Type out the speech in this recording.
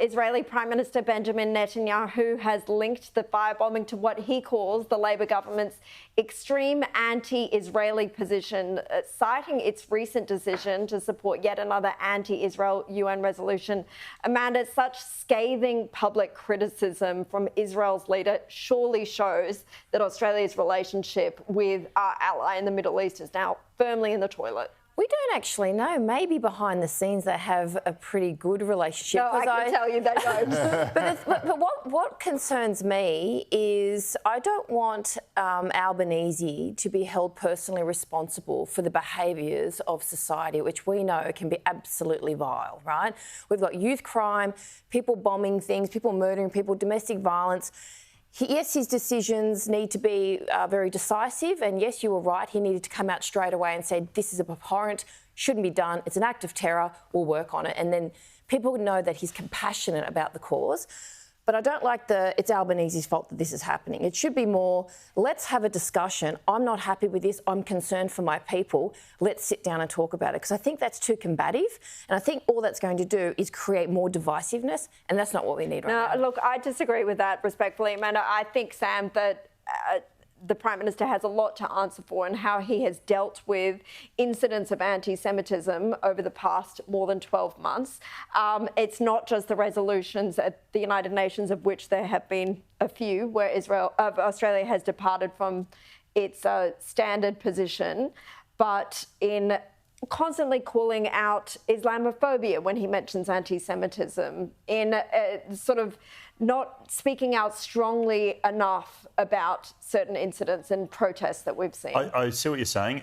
Israeli Prime Minister Benjamin Netanyahu has linked the firebombing to what he calls the Labor government's extreme anti-Israeli position, citing its recent decision to support yet another anti-Israel UN resolution. Amanda, such scathing public criticism from Israel's leader surely shows that Australia's relationship with our ally in the Middle East is now firmly in the toilet. We don't actually know. Maybe behind the scenes they have a pretty good relationship. No, I can tell you they don't. but what concerns me is I don't want Albanese to be held personally responsible for the behaviours of society, which we know can be absolutely vile, right? We've got youth crime, people bombing things, people murdering people, domestic violence. Yes, his decisions need to be very decisive, and yes, you were right, he needed to come out straight away and say, this is abhorrent, shouldn't be done, it's an act of terror, we'll work on it. And then people know that he's compassionate about the cause. But I don't like it's Albanese's fault that this is happening. It should be more, let's have a discussion. I'm not happy with this. I'm concerned for my people. Let's sit down and talk about it. Because I think that's too combative. And I think all that's going to do is create more divisiveness. And that's not what we need right now. Look, I disagree with that respectfully, Amanda. I think, Sam, that the Prime Minister has a lot to answer for in how he has dealt with incidents of anti-Semitism over the past more than 12 months. It's not just the resolutions at the United Nations, of which there have been a few, where Australia has departed from its standard position, but in constantly calling out Islamophobia when he mentions anti-Semitism, in sort of not speaking out strongly enough about certain incidents and protests that we've seen. I see what you're saying.